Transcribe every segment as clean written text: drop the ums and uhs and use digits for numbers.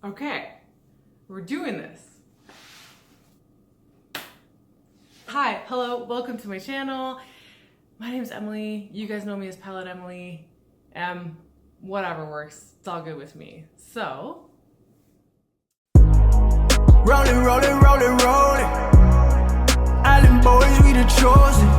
Okay, we're doing this. Hi, hello, welcome to my channel. My name is Emily. You guys know me as Pilot Emily. Whatever works. It's all good with me. So, rolling, rolling, rolling, rolling. Island boys, we the chosen.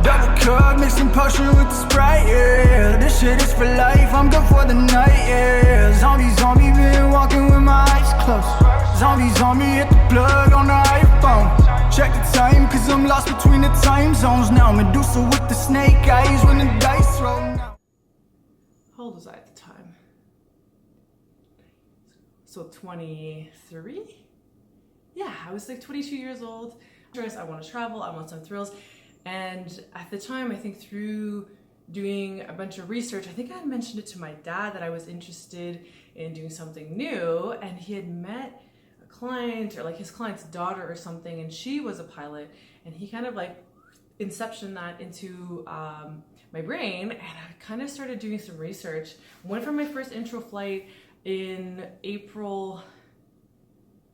Double cup, mixing potion with the Sprite, yeah. This shit is for life, I'm good for the night, yeah. Zombie, zombie, been walking with my eyes closed. Zombie, zombie, hit the plug on the iPhone. Check the time, cause I'm lost between the time zones now. Medusa with the snake eyes when the dice roll now. how old was I at the time? So 23? Yeah, I was like 22 years old. I want to travel, I want some thrills. And at the time, I think through doing a bunch of research, I think I had mentioned it to my dad that I was interested in doing something new, and he had met a client or like his client's daughter or something, and she was a pilot, and he kind of like inceptioned that into my brain, and I kind of started doing some research. Went for my first intro flight in April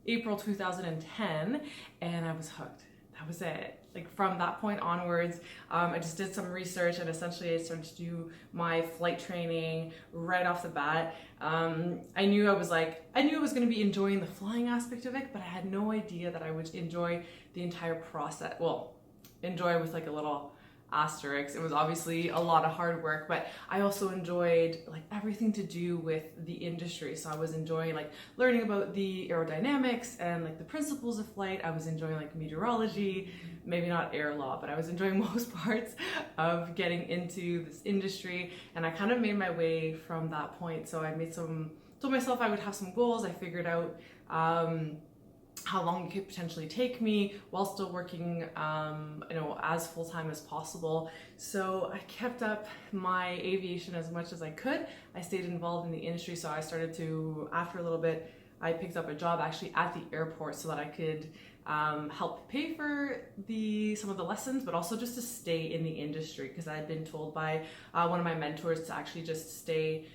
2010, and I was hooked. That was it. Like from that point onwards, I just did some research, and essentially I started to do my flight training right off the bat. I knew I was going to be enjoying the flying aspect of it, but I had no idea that I would enjoy the entire process. Well, enjoy with like a little asterisk. It was obviously a lot of hard work, but I also enjoyed like everything to do with the industry. So I was enjoying like learning about the aerodynamics and like the principles of flight. I was enjoying like meteorology, maybe not air law, but I was enjoying most parts of getting into this industry, and I kind of made my way from that point. So I told myself I would have some goals. I figured out how long it could potentially take me while still working, as full-time as possible. So I kept up my aviation as much as I could. I stayed involved in the industry, so I started to, after a little bit, I picked up a job actually at the airport so that I could help pay for some of the lessons, but also just to stay in the industry, because I had been told by one of my mentors to actually just stay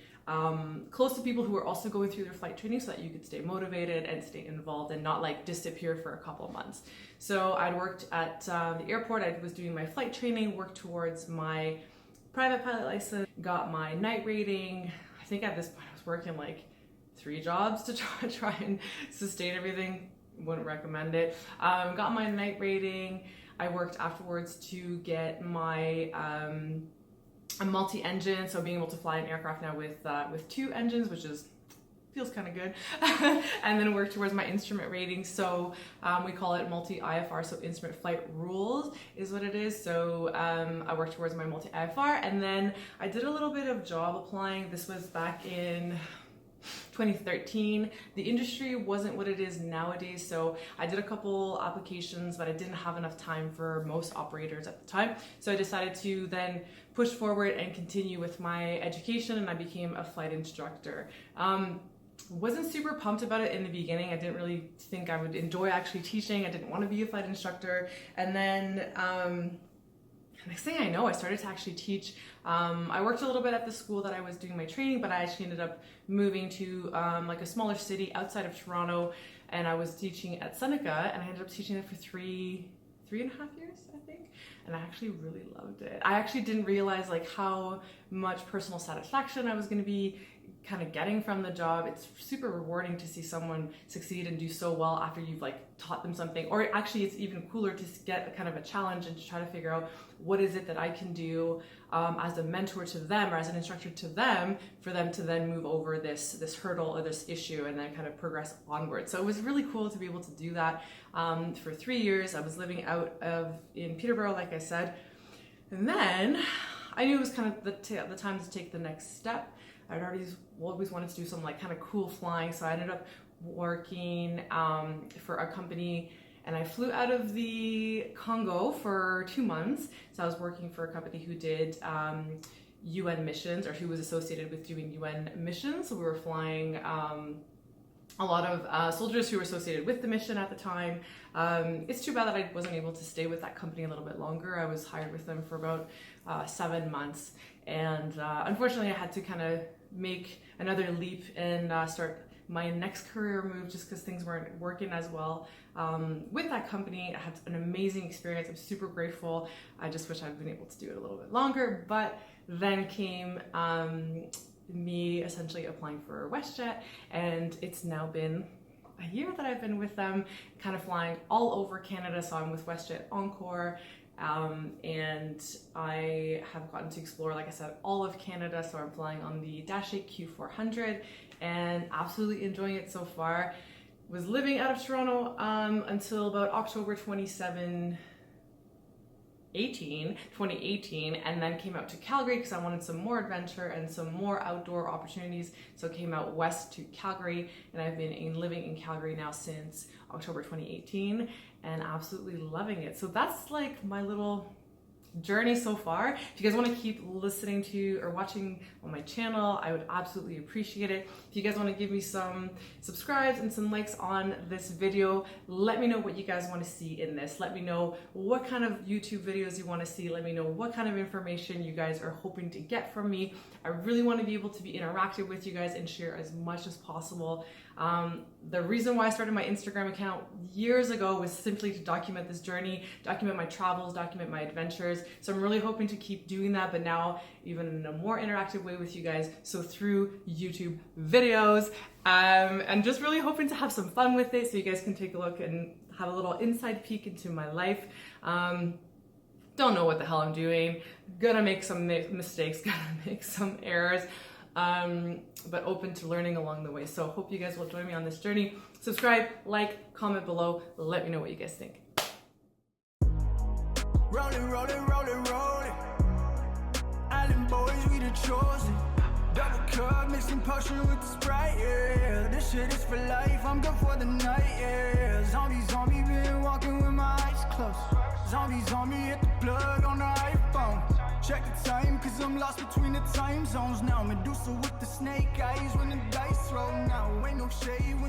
close to people who are also going through their flight training so that you could stay motivated and stay involved and not like disappear for a couple of months. So I'd worked at the airport. I was doing my flight training, worked towards my private pilot license, got my night rating. I think at this point I was working like 3 jobs to try and sustain everything. Wouldn't recommend it. Got my night rating. I worked afterwards to get my a multi-engine, so being able to fly an aircraft now with 2 engines, which feels kind of good. And then work towards my instrument rating. So we call it multi-IFR, so instrument flight rules is what it is. So I worked towards my multi-IFR, and then I did a little bit of job applying. This was back in 2013. The industry wasn't what it is nowadays, so I did a couple applications, but I didn't have enough time for most operators at the time. So I decided to then push forward and continue with my education, and I became a flight instructor. Wasn't super pumped about it in the beginning. I didn't really think I would enjoy actually teaching. I didn't want to be a flight instructor. And then next thing I know, I started to actually teach. I worked a little bit at the school that I was doing my training, but I actually ended up moving to like a smaller city outside of Toronto, and I was teaching at Seneca, and I ended up teaching there for three and a half years, I think, and I actually really loved it. I actually didn't realize like how much personal satisfaction I was going to be kind of getting from the job. It's super rewarding to see someone succeed and do so well after you've like taught them something, or actually it's even cooler to get kind of a challenge and to try to figure out what is it that I can do as a mentor to them or as an instructor to them, for them to then move over this hurdle or this issue and then kind of progress onward. So it was really cool to be able to do that for 3 years. I was living in Peterborough, like I said, and then I knew it was kind of the time to take the next step. I'd always wanted to do some like kind of cool flying, so I ended up working for a company, and I flew out of the Congo for 2 months. So I was working for a company who did UN missions, or who was associated with doing UN missions. So we were flying a lot of soldiers who were associated with the mission at the time. It's too bad that I wasn't able to stay with that company a little bit longer. I was hired with them for about 7 months, and unfortunately I had to kind of make another leap and start my next career move just because things weren't working as well with that company. I had an amazing experience. I'm super grateful. I just wish I'd been able to do it a little bit longer, but then came me essentially applying for WestJet, and it's now been a year that I've been with them, kind of flying all over Canada. So I'm with WestJet Encore, and I have gotten to explore, like I said, all of Canada. So I'm flying on the Dash 8 Q400 and absolutely enjoying it so far. Was living out of Toronto until about October 2018, and then came out to Calgary because I wanted some more adventure and some more outdoor opportunities. So came out west to Calgary, and I've been living in Calgary now since October 2018 and absolutely loving it. So that's like my little journey so far. If you guys want to keep listening to or watching on my channel, I would absolutely appreciate it. If you guys want to give me some subscribes and some likes on this video, let me know what you guys want to see in this. Let me know what kind of YouTube videos you want to see. Let me know what kind of information you guys are hoping to get from me. I really want to be able to be interactive with you guys and share as much as possible. The reason why I started my Instagram account years ago was simply to document this journey, document my travels, document my adventures. So I'm really hoping to keep doing that, but now even in a more interactive way with you guys. So through YouTube videos, and just really hoping to have some fun with it so you guys can take a look and have a little inside peek into my life. Don't know what the hell I'm doing. Gonna make some mistakes, gonna make some errors. But open to learning along the way. So hope you guys will join me on this journey. Subscribe, like, comment below. Let me know what you guys think. Rolling, rolling, rolling, rolling. Island boys, we the chosen. Double cup, mixing potion with the Sprite, yeah. This shit is for life, I'm good for the night, yeah. Zombie, zombie, been walking with my eyes closed. Zombie, zombie, hit the plug on the iPhone. Check the time, cause I'm lost between the time zones now. Medusa with the snake eyes when the dice roll now. Ain't no shade when